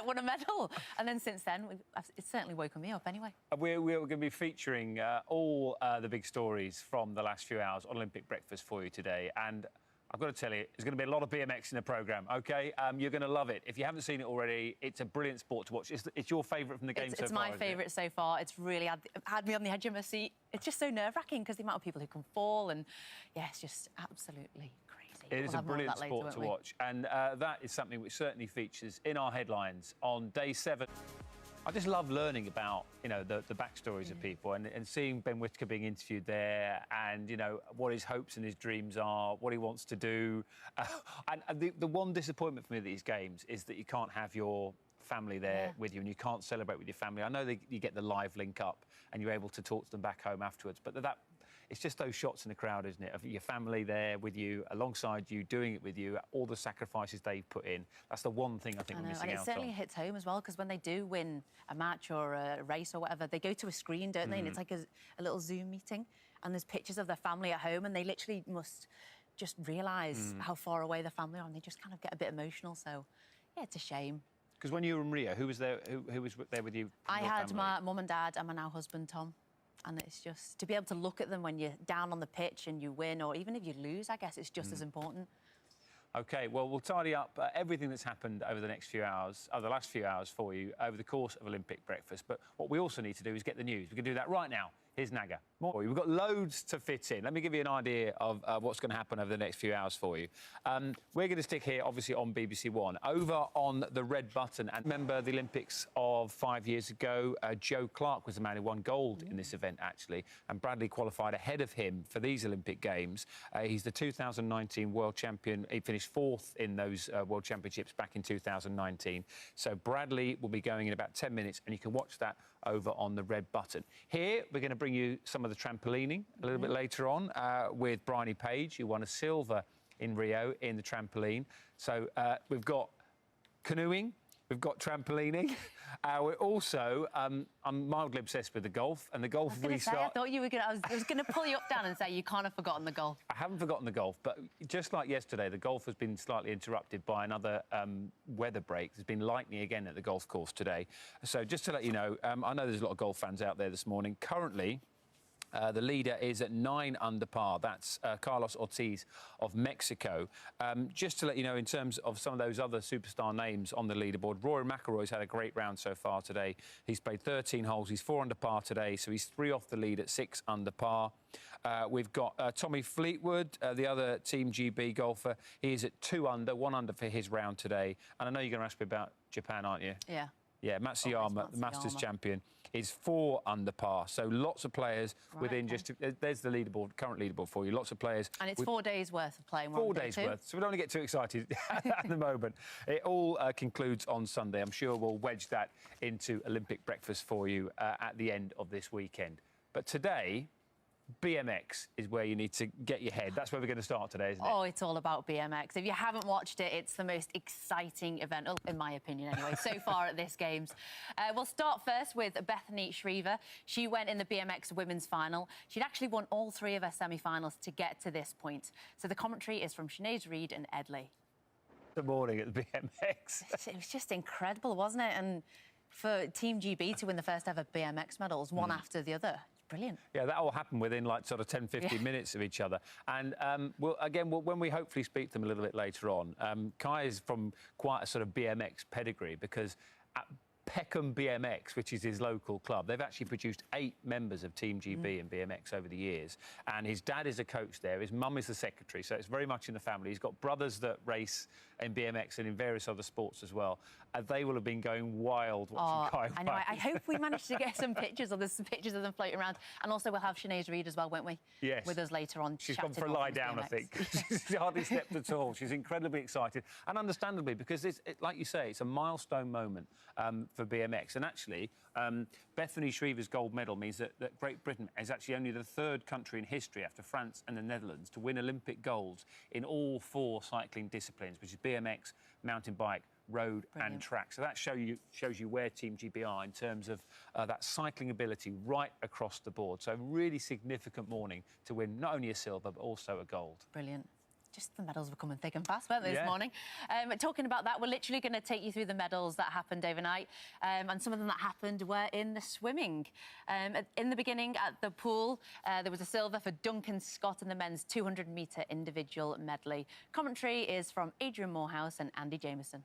won a medal. And then since then, it's certainly woken me up anyway. We're going to be featuring all the big stories from the last few hours on Olympic Breakfast for you today. And I've got to tell you, there's going to be a lot of BMX in the programme, OK? You're going to love it. If you haven't seen it already, it's a brilliant sport to watch. It's your favourite from the game so far, It's my favourite so far. It's really had me on the edge of my seat. It's just so nerve-wracking because the amount of people who can fall and, yeah, it's just absolutely crazy. It is a brilliant sport to watch. And that is something which certainly features in our headlines on day 7. I just love learning about, you know, the backstories of people and seeing Ben Whitaker being interviewed there and, you know, what his hopes and his dreams are, what he wants to do. And the one disappointment for me at these games is that you can't have your family there with you and you can't celebrate with your family. I know that you get the live link up and you're able to talk to them back home afterwards, but it's just those shots in the crowd, isn't it, of your family there with you, alongside you, doing it with you, all the sacrifices they've put in. That's the one thing I think we're missing out on. And it certainly hits home as well, because when they do win a match or a race or whatever, they go to a screen, don't they? And it's like a little Zoom meeting, and there's pictures of their family at home, and they literally must just realise how far away their family are, and they just kind of get a bit emotional. So, yeah, it's a shame. Because when you were in Rio, who was there? Who was there with you? I had my mum and dad and my now husband, Tom. And it's just to be able to look at them when you're down on the pitch and you win, or even if you lose, I guess it's just as important. OK, well, we'll tidy up everything that's happened over the next few hours, the last few hours for you, over the course of Olympic Breakfast. But what we also need to do is get the news. We can do that right now. Here's Naga. We've got loads to fit in. Let me give you an idea of what's going to happen over the next few hours for you. We're going to stick here, obviously, on BBC One. Over on the red button, and remember the Olympics of 5 years ago, Joe Clark was the man who won gold in this event, actually, and Bradley qualified ahead of him for these Olympic Games. He's the 2019 world champion. He finished 4th in those World Championships back in 2019. So Bradley will be going in about 10 minutes, and you can watch that over on the red button. Here, we're going to bring you some of the trampolining a little bit later on with Bryony Page, who won a silver in Rio in the trampoline. So we've got canoeing, we've got trampolining. We're also, I'm mildly obsessed with the golf, and the golf restart. I thought you were going to... I was going to pull you up down and say you can't have forgotten the golf. I haven't forgotten the golf, but just like yesterday, the golf has been slightly interrupted by another weather break. There's been lightning again at the golf course today. So just to let you know, I know there's a lot of golf fans out there this morning. Currently, the leader is at 9 under par. That's Carlos Ortiz of Mexico. Just to let you know, in terms of some of those other superstar names on the leaderboard, Rory McIlroy's had a great round so far today. He's played 13 holes. He's 4 under par today, so he's 3 off the lead at 6 under par. We've got Tommy Fleetwood, the other Team GB golfer. He is at 2 under, 1 under for his round today. And I know you're going to ask me about Japan, aren't you? Yeah. Yeah, Matsuyama, the Masters champion, is 4 under par. So lots of players within just... There's the leaderboard, current leaderboard for you. Lots of players. And it's 4 days' worth of playing. 4 days' worth. So we don't want to get too excited at the moment. It all concludes on Sunday. I'm sure we'll wedge that into Olympic Breakfast for you at the end of this weekend. But today, BMX is where you need to get your head. That's where we're going to start today, isn't it? Oh, it's all about BMX. If you haven't watched it, it's the most exciting event, in my opinion anyway, so far at this Games. We'll start first with Bethany Shriver. She went in the BMX women's final. She'd actually won all 3 of her semi-finals to get to this point. So the commentary is from Sinead Reid and Ed Lee. Good morning at the BMX. It was just incredible, wasn't it? And for Team GB to win the first ever BMX medals, one after the other. Brilliant. Yeah, that all happened within, like, sort of 10, 15 minutes of each other. And, when we hopefully speak to them a little bit later on, Kai is from quite a sort of BMX pedigree, because at Peckham BMX, which is his local club, they've actually produced 8 members of Team GB in BMX over the years. And his dad is a coach there, his mum is the secretary, so it's very much in the family. He's got brothers that race in BMX and in various other sports as well. And they will have been going wild watching Kai. I know. I hope we managed to get some pictures, or there's some pictures of them floating around. And also we'll have Sinead Reid as well, won't we? Yes. With us later on. She's gone for a lie down, I think. She's hardly stepped at all. She's incredibly excited. And understandably, because, like you say, it's a milestone moment for BMX. And actually, Bethany Shriver's gold medal means that Great Britain is actually only the 3rd country in history, after France and the Netherlands, to win Olympic golds in all 4 cycling disciplines, which is BMX, mountain bike, road and track. So that shows you where Team GB are in terms of that cycling ability right across the board. So really significant morning to win not only a silver, but also a gold. Brilliant. Just the medals were coming thick and fast, weren't they, this Yeah. morning? Talking about that, we're literally going to take you through the medals that happened overnight, and some of them that happened were in the swimming. In the beginning, at the pool, there was a silver for Duncan Scott in the men's 200-metre individual medley. Commentary is from Adrian Morehouse and Andy Jameson.